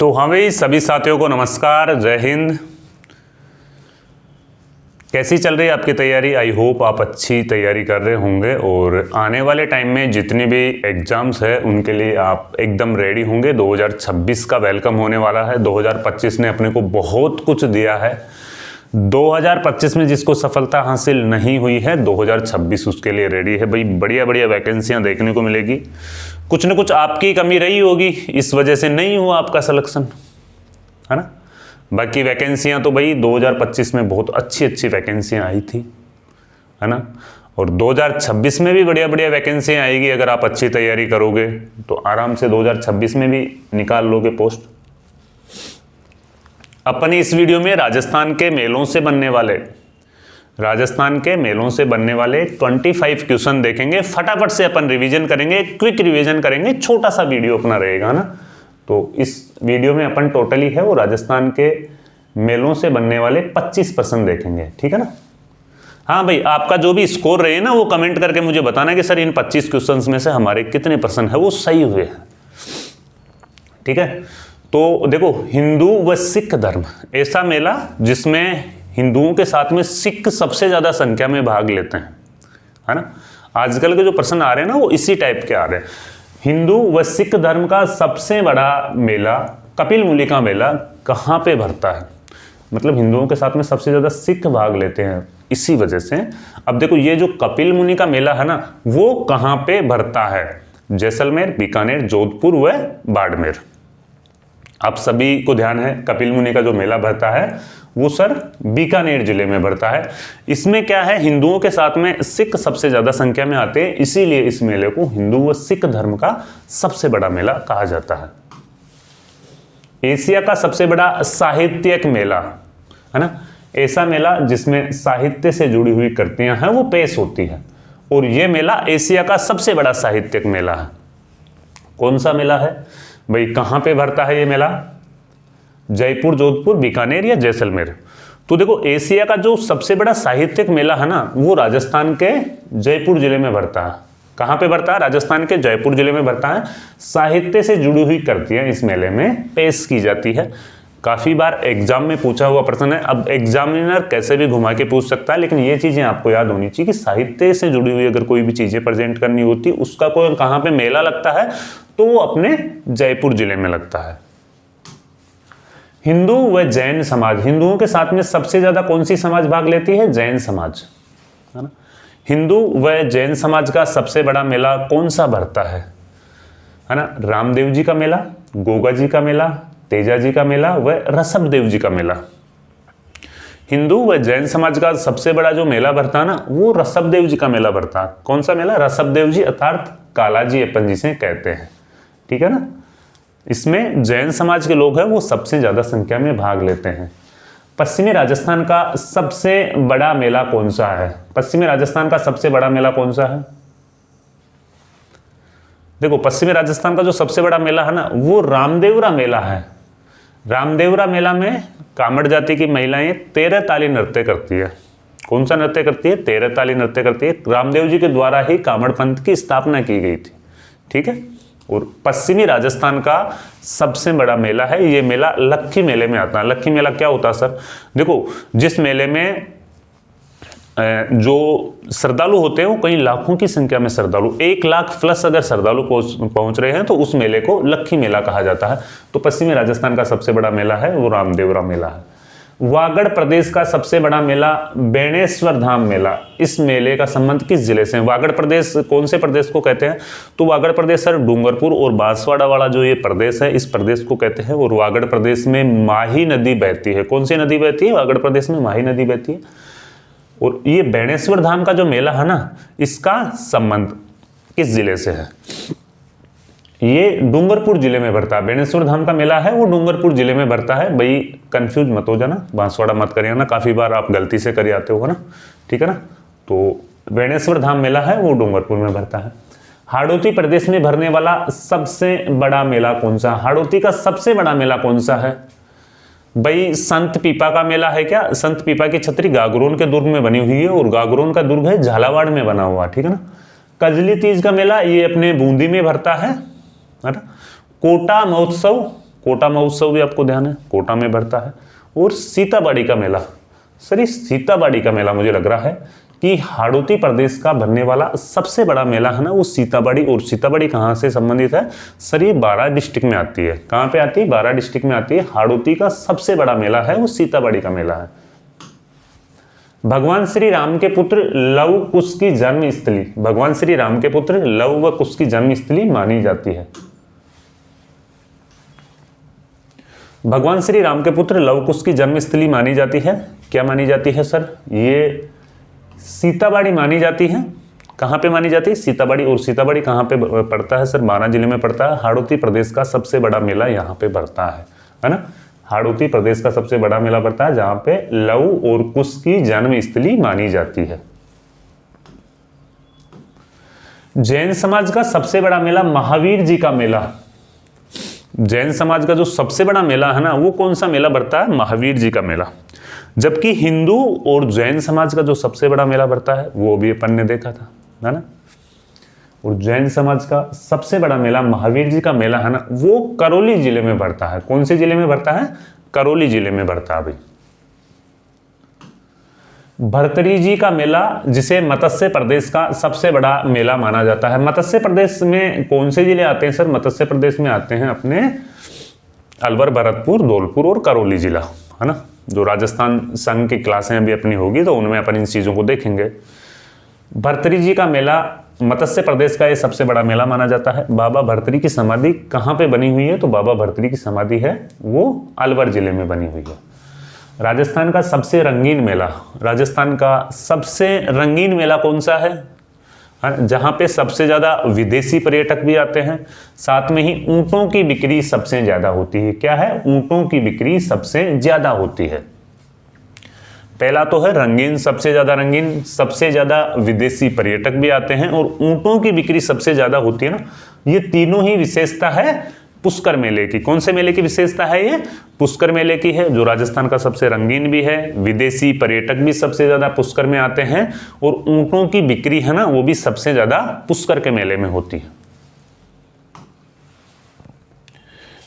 तो हाँ भाई, सभी साथियों को नमस्कार, जय हिंद। कैसी चल रही है आपकी तैयारी? आई होप आप अच्छी तैयारी कर रहे होंगे और आने वाले टाइम में जितनी भी एग्ज़ाम्स है उनके लिए आप एकदम रेडी होंगे। 2026 का वेलकम होने वाला है। 2025 ने अपने को बहुत कुछ दिया है। 2025 में जिसको सफलता हासिल नहीं हुई है, 2026 उसके लिए रेडी है भाई। बढ़िया बढ़िया वैकेंसियां देखने को मिलेगी। कुछ न कुछ आपकी कमी रही होगी, इस वजह से नहीं हुआ आपका सिलेक्शन, है ना। बाकी वैकेंसियां तो भाई 2025 में बहुत अच्छी अच्छी वैकेंसियां आई थी, है ना। और 2026 में भी बढ़िया बढ़िया वैकेंसियां आएगी। अगर आप अच्छी तैयारी करोगे तो आराम से 2026 में भी निकाल लोगे पोस्ट। अपनी इस वीडियो में राजस्थान के मेलों से बनने वाले 25 क्वेश्चन देखेंगे। फटाफट से अपन रिवीजन करेंगे, क्विक रिवीजन करेंगे। छोटा सा वीडियो अपना रहेगा ना। तो इस वीडियो में अपन टोटली है वो राजस्थान के मेलों से बनने वाले 25% देखेंगे, ठीक है ना। हाँ भाई, आपका जो भी स्कोर रहे ना वो कमेंट करके मुझे बताना कि सर इन 25 क्वेश्चंस में से हमारे कितने % है वो सही हुए हैं, ठीक है। तो देखो, हिंदू व सिख धर्म, ऐसा मेला जिसमें हिंदुओं के साथ में सिख सबसे ज्यादा संख्या में भाग लेते हैं, है ना। आजकल के जो प्रश्न आ रहे हैं ना वो इसी टाइप के आ रहे हैं। हिंदू व सिख धर्म का सबसे बड़ा मेला कपिल मुनि का मेला कहाँ पे भरता है? मतलब हिंदुओं के साथ में सबसे ज्यादा सिख भाग लेते हैं, इसी वजह से। अब देखो, ये जो कपिल मुनि का मेला है ना वो कहाँ पे भरता है? जैसलमेर, बीकानेर, जोधपुर व बाड़मेर। आप सभी को ध्यान है, कपिल मुनि का जो मेला भरता है वो सर बीकानेर जिले में भरता है। इसमें क्या है, हिंदुओं के साथ में सिख सबसे ज्यादा संख्या में आते हैं, इसीलिए इस मेले को हिंदू व सिख धर्म का सबसे बड़ा मेला कहा जाता है। एशिया का सबसे बड़ा साहित्यिक मेला, है ना। ऐसा मेला जिसमें साहित्य से जुड़ी हुई कृतियां हैं वो पेश होती है, और यह मेला एशिया का सबसे बड़ा साहित्यिक मेला है। कौन सा मेला है भाई? कहां पे भरता है ये मेला? जयपुर, जोधपुर, बीकानेर या जैसलमेर? तो देखो, एशिया का जो सबसे बड़ा साहित्यिक मेला है ना वो राजस्थान के जयपुर जिले में भरता है। कहां पे भरता है? राजस्थान के जयपुर जिले में भरता है। साहित्य से जुड़ी हुई कृतियां इस मेले में पेश की जाती है। काफी बार एग्जाम में पूछा हुआ प्रश्न है। अब एग्जामिनर कैसे भी घुमा के पूछ सकता है, लेकिन ये चीजें आपको याद होनी चाहिए कि साहित्य से जुड़ी हुई अगर कोई भी चीजें प्रेजेंट करनी होती, उसका कोई कहां पे मेला लगता है तो वो अपने जयपुर जिले में लगता है। हिंदू व जैन समाज, हिंदुओं के साथ में सबसे ज्यादा कौन सी समाज भाग लेती है? जैन समाज, है ना। हिंदू व जैन समाज का सबसे बड़ा मेला कौन सा भरता है ना? रामदेव जी का मेला, गोगा जी का मेला, तेजा जी का मेला व ऋषभदेव जी का मेला। हिंदू व जैन समाज का सबसे बड़ा जो मेला भरता है ना वो ऋषभदेव जी का मेला भरता है। कौन सा मेला? ऋषभदेव जी अर्थात कालाजी अपन जिसे कहते हैं, ठीक है ना। इसमें जैन समाज के लोग हैं वो सबसे ज्यादा संख्या में भाग लेते हैं। पश्चिमी राजस्थान का सबसे बड़ा मेला कौन सा है? पश्चिमी राजस्थान का सबसे बड़ा मेला कौन सा है? देखो, पश्चिमी राजस्थान का जो सबसे बड़ा मेला है ना वो रामदेवरा मेला है। रामदेवरा मेला में कामड़ जाति की महिलाएं 13 ताली नृत्य करती है। कौन सा नृत्य करती है? 13 ताली नृत्य करती है। रामदेव जी के द्वारा ही कामड़ पंथ की स्थापना की गई थी, ठीक है। और पश्चिमी राजस्थान का सबसे बड़ा मेला है, ये मेला लक्खी मेले में आता है। लक्खी मेला क्या होता है सर? देखो, जिस मेले में जो श्रद्धालु होते हैं वो कई लाखों की संख्या में श्रद्धालु, 1 लाख प्लस अगर श्रद्धालु पहुंच रहे हैं तो उस मेले को लक्खी मेला कहा जाता है। तो पश्चिमी राजस्थान का सबसे बड़ा मेला है वो रामदेवरा मेला है। वागड़ प्रदेश का सबसे बड़ा मेला बेणेश्वर धाम मेला। इस मेले का संबंध किस जिले से है? वागड़ प्रदेश कौन से प्रदेश को कहते हैं? तो वागड़ प्रदेश सर डूंगरपुर और बांसवाड़ा वाला जो ये प्रदेश है इस प्रदेश को कहते हैं। और वागड़ प्रदेश में माही नदी बहती है। कौन सी नदी बहती है? वागड़ प्रदेश में माही नदी बहती है। और ये बेणेश्वर धाम का जो मेला है ना इसका संबंध किस जिले से है? ये डूंगरपुर जिले में भरता है। बेणेश्वर धाम का मेला है वो डूंगरपुर जिले में भरता है। भाई कंफ्यूज मत हो जाना, बांसवाड़ा मत करिए ना, काफी बार आप गलती से कर आते हो ना, ठीक है ना। तो बेणेश्वर धाम मेला है वो डूंगरपुर में भरता है। हाड़ौती प्रदेश में भरने वाला सबसे बड़ा मेला कौन सा? हाड़ौती का सबसे बड़ा मेला कौन सा है? भाई संत पीपा का मेला है क्या? संत पीपा की छतरी गागरोन के दुर्ग में बनी हुई है और गागरोन का दुर्ग है झालावाड़ में बना हुआ, ठीक है ना। कजली तीज का मेला ये अपने बूंदी में भरता है ना। कोटा महोत्सव कोटा महोत्सव भी आपको ध्यान है, कोटा में बढ़ता है। और सीताबाड़ी का मेला, सर ये सीताबाड़ी का मेला मुझे लग रहा है कि हाड़ौती प्रदेश का बनने वाला सबसे बड़ा मेला है ना वो सीताबाड़ी। और सीताबाड़ी कहाँ से संबंधित है सर, ये बारां डिस्ट्रिक्ट में आती है। कहाँ पे आती है, बारां डिस्ट्रिक्ट में आती है। हाड़ौती का सबसे बड़ा मेला है वो सीताबाड़ी का मेला है। भगवान श्री राम के पुत्र लव कुश की जन्मस्थली, भगवान श्री राम के पुत्र लव व कुश की जन्मस्थली मानी जाती है। भगवान श्री राम के पुत्र लव कुश की जन्मस्थली मानी जाती है, क्या मानी जाती है सर, ये सीताबाड़ी मानी जाती है। कहाँ पे मानी जाती है, सीताबाड़ी। और सीताबाड़ी कहाँ पे पड़ता है सर, बारां जिले में पड़ता है। हाड़ौती प्रदेश का सबसे बड़ा मेला यहाँ पे बढ़ता है ना। हाड़ौती प्रदेश का सबसे बड़ा मेला पड़ता है जहाँ पे लव और कुश की जन्मस्थली मानी जाती है। जैन समाज का सबसे बड़ा मेला महावीर जी का मेला। जैन समाज का जो सबसे बड़ा मेला है ना वो कौन सा मेला बढ़ता है, महावीर जी का मेला। जबकि हिंदू और जैन समाज का जो सबसे बड़ा मेला बढ़ता है वो भी अपन ने देखा था, है ना। और जैन समाज का सबसे बड़ा मेला महावीर जी का मेला है ना वो करौली जिले में बढ़ता है। कौन से जिले में बढ़ता है, करौली जिले में बढ़ता है भाई। भर्तरी जी का मेला, जिसे मत्स्य प्रदेश का सबसे बड़ा मेला माना जाता है। मत्स्य प्रदेश में कौन से जिले आते हैं सर, मत्स्य प्रदेश में आते हैं अपने अलवर, भरतपुर, धौलपुर और करौली जिला, है ना। जो राजस्थान संघ की क्लासें अभी अपनी होगी तो उनमें अपन इन चीज़ों को देखेंगे। भर्तरी जी का मेला मत्स्य प्रदेश का ये सबसे बड़ा मेला माना जाता है। बाबा भर्तरी की समाधि कहाँ पे बनी हुई है, तो बाबा भर्तरी की समाधि है वो अलवर जिले में बनी हुई है। राजस्थान का सबसे रंगीन मेला, राजस्थान का सबसे रंगीन मेला कौन सा है, जहाँ पे सबसे ज़्यादा विदेशी पर्यटक भी आते हैं, साथ में ही ऊँटों की बिक्री सबसे ज़्यादा होती है। क्या है, ऊँटों की बिक्री सबसे ज़्यादा होती है। पहला तो है रंगीन, सबसे ज़्यादा रंगीन, सबसे ज़्यादा विदेशी पर्यटक भी आते हैं और ऊँटों की बिक्री सबसे ज़्यादा होती है ना। ये तीनों ही विशेषता है पुष्कर मेले की। कौन से मेले की विशेषता है, ये पुष्कर मेले की है, जो राजस्थान का सबसे रंगीन भी है, विदेशी पर्यटक भी सबसे ज्यादा पुष्कर में आते हैं और ऊंटों की बिक्री है ना वो भी सबसे ज्यादा पुष्कर के मेले में होती है।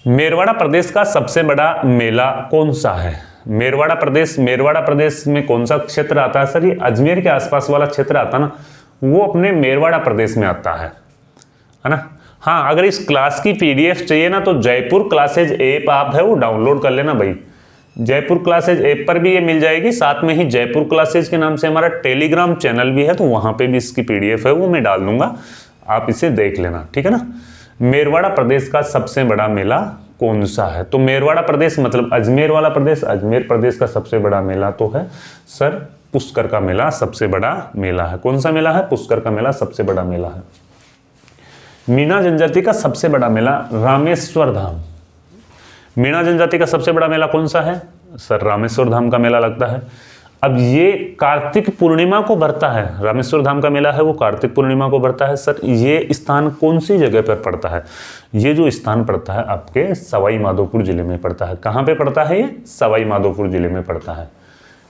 मेरवाड़ा प्रदेश का सबसे बड़ा मेला कौन सा है, मेरवाड़ा प्रदेश में कौन सा क्षेत्र आता है सर, ये अजमेर के आसपास वाला क्षेत्र आता ना, वो अपने मेरवाड़ा प्रदेश में आता है ना। हाँ, अगर इस क्लास की पीडीएफ चाहिए ना तो जयपुर क्लासेज ऐप आप है वो डाउनलोड कर लेना भाई। जयपुर क्लासेज ऐप पर भी ये मिल जाएगी, साथ में ही जयपुर क्लासेज के नाम से हमारा टेलीग्राम चैनल भी है, तो वहां पे भी इसकी पीडीएफ है वो मैं डाल दूंगा, आप इसे देख लेना, ठीक है ना। मेरवाड़ा प्रदेश का सबसे बड़ा मेला कौन सा है, तो मेरवाड़ा प्रदेश मतलब अजमेर वाला प्रदेश, अजमेर प्रदेश का सबसे बड़ा मेला तो है सर पुष्कर का मेला, सबसे बड़ा मेला है। कौन सा मेला है, पुष्कर का मेला सबसे बड़ा मेला है। मीणा जनजाति का सबसे बड़ा मेला रामेश्वर धाम। मीणा जनजाति का सबसे बड़ा मेला कौन सा है सर, रामेश्वर धाम का मेला लगता है। अब ये कार्तिक पूर्णिमा को भरता है, रामेश्वर धाम का मेला है वो कार्तिक पूर्णिमा को भरता है। सर ये स्थान कौन सी जगह पर पड़ता है, ये जो स्थान पड़ता है आपके सवाई माधोपुर जिले में पड़ता है। कहाँ पे पड़ता है, ये सवाई माधोपुर जिले में पड़ता है।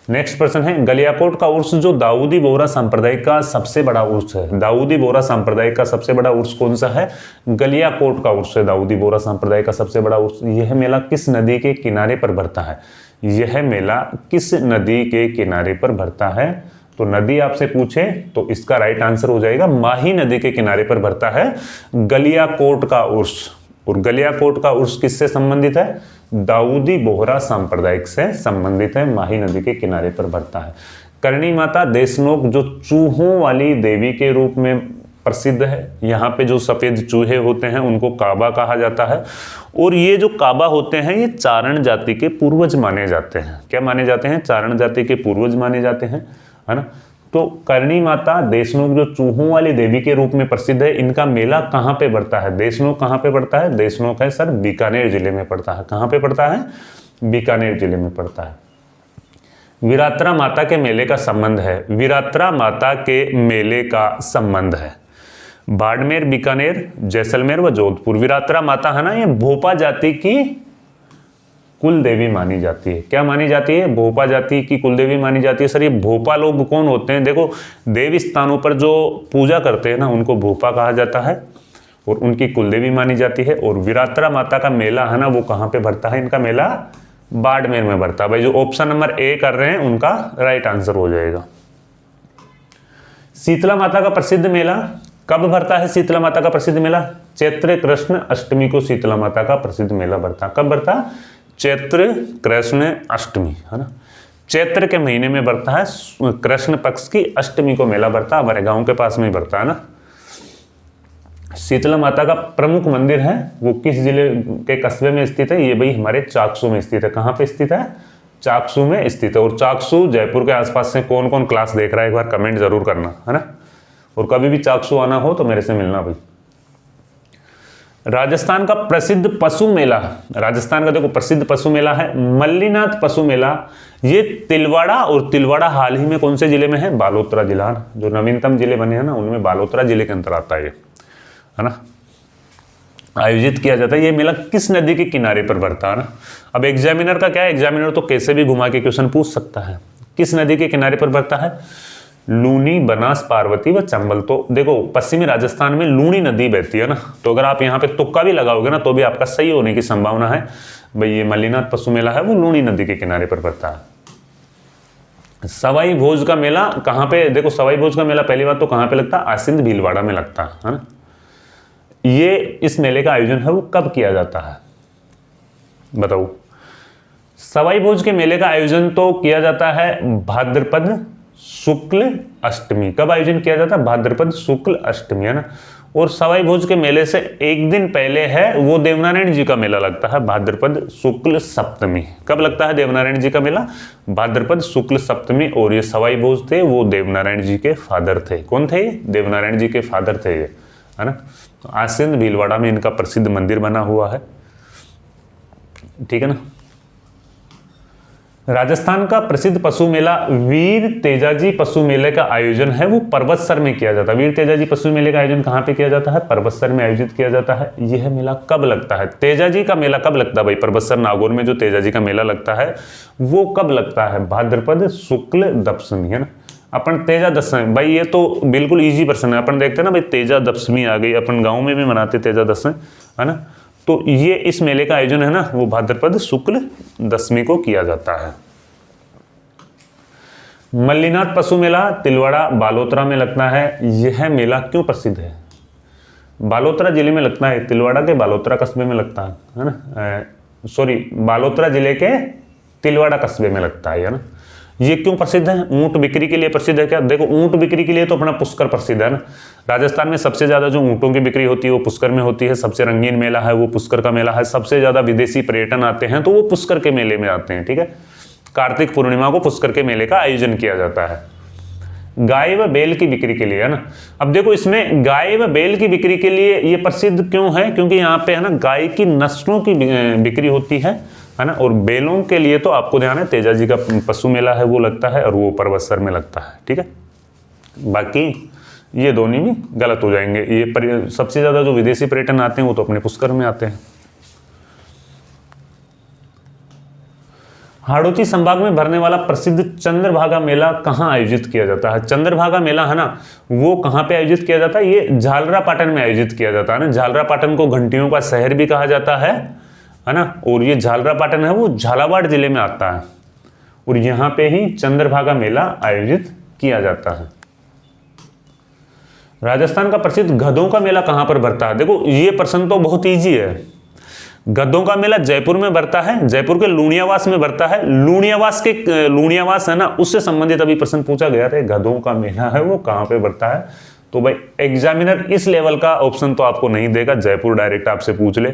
नेक्स्ट प्रश्न है, गलियाकोट का उर्स जो दाऊदी बोहरा सांप्रदायिक का सबसे बड़ा उर्स है, दाऊदी बोहरा सांप्रदायिक का सबसे बड़ा उर्स कौन सा है, गलियाकोट का उर्स है दाऊदी बोहरा सांप्रदायिक का सबसे बड़ा उर्स। यह मेला किस नदी के किनारे पर भरता है, यह मेला किस नदी के किनारे पर भरता है, तो नदी आपसे पूछे तो इसका राइट आंसर हो जाएगा माही नदी के किनारे पर भरता है गलियाकोट का उर्स। और गलियाकोट का उर्स किससे संबंधित है, दाऊदी बोहरा सांप्रदायिक से संबंधित है, माही नदी के किनारे पर भरता है। करणी माता देशनोक जो चूहों वाली देवी के रूप में प्रसिद्ध है, यहाँ पे जो सफेद चूहे होते हैं उनको काबा कहा जाता है। और ये जो काबा होते हैं ये चारण जाति के पूर्वज माने जाते हैं। क्या माने जाते हैं, चारण जाति के पूर्वज माने जाते हैं, है ना। तो करणी माता देशनोक जो चूहों वाली देवी के रूप में प्रसिद्ध है, इनका मेला कहाँ पे पड़ता है, देशनोक कहाँ पे पड़ता है, देशनोक है सर बीकानेर जिले में पड़ता है। कहाँ पे पड़ता है, बीकानेर जिले में पड़ता है। वीरात्रा माता के मेले का संबंध है, वीरात्रा माता के मेले का संबंध है बाड़मेर, बीकानेर, जैसलमेर व जोधपुर। वीरात्रा माता है ना ये भोपा जाति की कुल देवी मानी जाती है। क्या मानी जाती है, भोपा जाति की कुल देवी मानी जाती है। सर ये भोपा लोग कौन होते हैं, देखो देवी स्थानों पर जो पूजा करते हैं ना उनको भोपा कहा जाता है। और उनकी कुलदेवी मानी जाती है। और वीरात्रा माता का मेला है ना, वो कहाँ पे भरता है? इनका मेला बाड़मेर में भरता है। भाई जो ऑप्शन नंबर ए कर रहे हैं उनका राइट आंसर हो जाएगा। शीतला माता का प्रसिद्ध मेला कब भरता है? शीतला माता का प्रसिद्ध मेला चैत्र कृष्ण अष्टमी को शीतला माता का प्रसिद्ध मेला भरता। कब भरता? चैत्र कृष्ण अष्टमी, है ना। चैत्र के महीने में भरता है, कृष्ण पक्ष की अष्टमी को मेला भरता है। हमारे गांव के पास में ही भरता है ना। शीतला माता का प्रमुख मंदिर है वो किस जिले के कस्बे में स्थित है? ये भाई हमारे चाकसू में स्थित है। कहाँ पे स्थित है? चाकसू में स्थित है। और चाकसू जयपुर के आसपास से कौन कौन क्लास देख रहा है एक बार कमेंट जरूर करना, है ना। और कभी भी चाकसू आना हो तो मेरे से मिलना भाई। राजस्थान का प्रसिद्ध पशु मेला, राजस्थान का देखो प्रसिद्ध पशु मेला है मल्लीनाथ पशु मेला। ये तिलवाड़ा, और तिलवाड़ा हाल ही में कौन से जिले में है? बालोतरा जिला। जो नवीनतम जिले बने हैं ना उनमें बालोतरा जिले के अंतर आता है ना। आयोजित किया जाता है। ये मेला किस नदी के किनारे पर भरता है ना। अब एग्जामिनर का क्या है? एग्जामिनर तो कैसे भी घुमा के क्वेश्चन पूछ सकता है। किस नदी के किनारे पर भरता है? लूनी, बनास, पार्वती व चंबल। तो देखो पश्चिमी राजस्थान में लूनी नदी बहती है ना, तो अगर आप यहाँ पे तुक्का भी लगाओगे ना तो भी आपका सही होने की संभावना है। भाई ये मल्लीनाथ पशु मेला है वो लूनी नदी के किनारे पर पड़ता है। सवाई भोज का मेला कहाँ पे? देखो सवाई भोज का मेला पहली बात तो कहाँ पे लगता है? आसिंद भीलवाड़ा में लगता है ना। ये इस मेले का आयोजन है वो कब किया जाता है बताओ? सवाई भोज के मेले का आयोजन तो किया जाता है भाद्रपद शुक्ल अष्टमी। कब आयोजन किया जाता है? भाद्रपद शुक्ल अष्टमी, है ना। और सवाई भोज के मेले से एक दिन पहले है वो देवनारायण जी का मेला लगता है भाद्रपद शुक्ल सप्तमी। कब लगता है देवनारायण जी का मेला? भाद्रपद शुक्ल सप्तमी। और ये सवाई भोज थे वो देवनारायण जी के फादर थे। कौन थे? देवनारायण जी के फादर थे ये, है ना। आसिंद भीलवाड़ा में इनका प्रसिद्ध मंदिर बना हुआ है, ठीक है ना। राजस्थान का प्रसिद्ध पशु मेला वीर तेजाजी पशु मेले का आयोजन है वो परबतसर में किया जाता है। वीर तेजाजी पशु मेले का आयोजन कहाँ पे किया जाता है? परबतसर में आयोजित किया जाता है। यह मेला कब लगता है? तेजाजी का मेला कब लगता है भाई? परबतसर नागौर में जो तेजाजी का मेला लगता है वो कब लगता है? भाद्रपद शुक्ल दशमी, है ना। अपन तेजा दशमी, भाई ये तो बिल्कुल ईजी प्रश्न है। अपन देखते हैं ना भाई तेजा दशमी आ गई, अपन गाँव में भी मनाते तेजा दशमी, है ना। तो ये इस मेले का आयोजन है ना वो भाद्रपद शुक्ल दशमी को किया जाता है। मल्लीनाथ पशु मेला तिलवाड़ा बालोतरा में लगता है। यह मेला क्यों प्रसिद्ध है? बालोतरा जिले में लगता है, तिलवाड़ा के बालोतरा कस्बे में लगता है ना। सॉरी, बालोतरा जिले के तिलवाड़ा कस्बे में लगता है ना। ये क्यों प्रसिद्ध है? ऊंट बिक्री के लिए प्रसिद्ध है क्या? देखो ऊंट बिक्री के लिए तो अपना पुष्कर प्रसिद्ध है ना। राजस्थान में सबसे ज्यादा जो ऊंटों की बिक्री होती है वो पुष्कर में होती है। सबसे रंगीन मेला है वो पुष्कर का मेला है। सबसे ज्यादा विदेशी पर्यटन आते हैं तो वो पुष्कर के मेले में आते हैं, ठीक है। कार्तिक पूर्णिमा को पुष्कर के मेले का आयोजन किया जाता है। गाय व बैल की बिक्री के लिए, है ना। अब देखो इसमें गाय व बैल की बिक्री के लिए ये प्रसिद्ध क्यों है? क्योंकि यहाँ पे है ना गाय की नस्लों की बिक्री होती है ना। और बैलों के लिए तो आपको ध्यान है तेजाजी का पशु मेला है वो लगता है और वो परबतसर में लगता है, ठीक है। बाकी ये दोनों भी गलत हो जाएंगे। ये सबसे ज्यादा जो विदेशी पर्यटन आते हैं वो तो अपने पुष्कर में आते हैं। हाड़ौती संभाग में भरने वाला प्रसिद्ध चंद्रभागा मेला कहाँ आयोजित किया जाता है? चंद्रभागा मेला है ना वो कहाँ पे आयोजित किया जाता है? ये झालरापाटन में आयोजित किया जाता है ना। झालरापाटन को घंटियों का शहर भी कहा जाता है ना। और ये झालरापाटन है वो झालावाड़ जिले में आता है और यहाँ पे ही चंद्रभागा मेला आयोजित किया जाता है। राजस्थान का प्रसिद्ध गधों का मेला कहाँ पर भरता है? देखो ये प्रश्न तो बहुत ईजी है। गधों का मेला जयपुर में भरता है, जयपुर के लूणियावास में भरता है। लूणियावास है ना उससे संबंधित अभी प्रश्न पूछा गया था। गधों का मेला है वो कहाँ पे भरता है? तो भाई एग्जामिनर इस लेवल का ऑप्शन तो आपको नहीं देगा, जयपुर डायरेक्ट आपसे पूछ ले।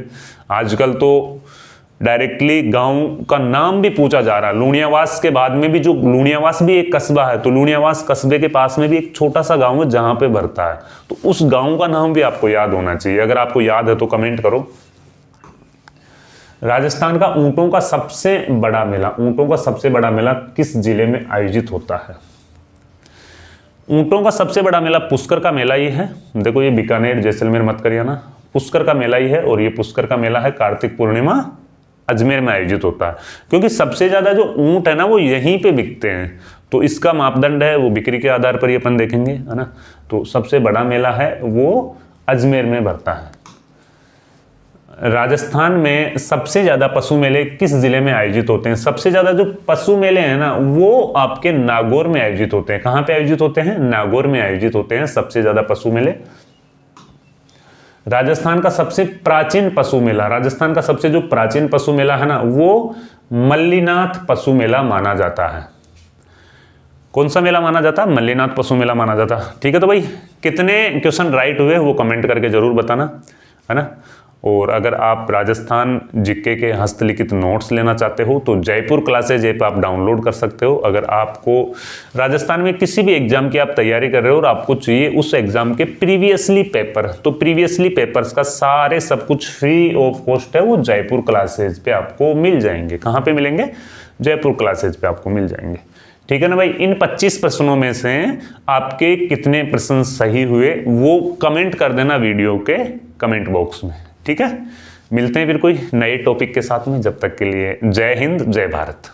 आजकल तो डायरेक्टली गांव का नाम भी पूछा जा रहा है। लूणियावास के बाद में भी जो लूणियावास भी एक कस्बा है, तो लूणियावास कस्बे के पास में भी एक छोटा सा गांव है जहां पे भरता है। तो उस गांव का नाम भी आपको याद होना चाहिए। अगर आपको याद है तो कमेंट करो। राजस्थान का ऊंटों का सबसे बड़ा मेला किस जिले में आयोजित होता है? ऊंटों का सबसे बड़ा मेला पुष्कर का मेला ही है। देखो ये बीकानेर जैसलमेर मत करिए ना, पुष्कर का मेला ही है। और ये पुष्कर का मेला है कार्तिक पूर्णिमा अजमेर में आयोजित होता है। क्योंकि सबसे ज्यादा जो ऊंट है ना वो यहीं पे बिकते हैं, तो इसका मापदंड है वो बिक्री के आधार पर ही अपन देखेंगे, है ना। तो सबसे बड़ा मेला है वो अजमेर में भरता है। राजस्थान में सबसे ज़्यादा पशु मेले किस जिले में आयोजित होते हैं? सबसे ज़्यादा जो पशु मेले हैं ना वो आपके नागौर में आयोजित होते हैं। कहाँ पे आयोजित होते हैं? नागौर में आयोजित होते हैं सबसे ज़्यादा पशु मेले। राजस्थान का सबसे प्राचीन पशु मेला, राजस्थान का सबसे जो प्राचीन पशु मेला है ना वो मल्लीनाथ पशु मेला माना जाता है। कौन सा मेला माना जाता है? मल्लीनाथ पशु मेला माना जाता है। ठीक है, तो भाई कितने क्वेश्चन राइट हुए वो कमेंट करके जरूर बताना, है ना। और अगर आप राजस्थान जीके के हस्तलिखित नोट्स लेना चाहते हो तो जयपुर क्लासेज ऐप आप डाउनलोड कर सकते हो। अगर आपको राजस्थान में किसी भी एग्जाम की आप तैयारी कर रहे हो और आपको चाहिए उस एग्जाम के प्रीवियसली पेपर, तो प्रीवियसली पेपर्स का सारे सब कुछ फ्री ऑफ कॉस्ट है, वो जयपुर क्लासेज पे आपको मिल जाएंगे। कहाँ पे मिलेंगे? जयपुर क्लासेज पे आपको मिल जाएंगे। ठीक है ना भाई। इन 25 प्रश्नों में से आपके कितने प्रश्न सही हुए वो कमेंट कर देना वीडियो के कमेंट बॉक्स में। ठीक है, मिलते हैं फिर कोई नए टॉपिक के साथ में। जब तक के लिए जय हिंद, जय भारत।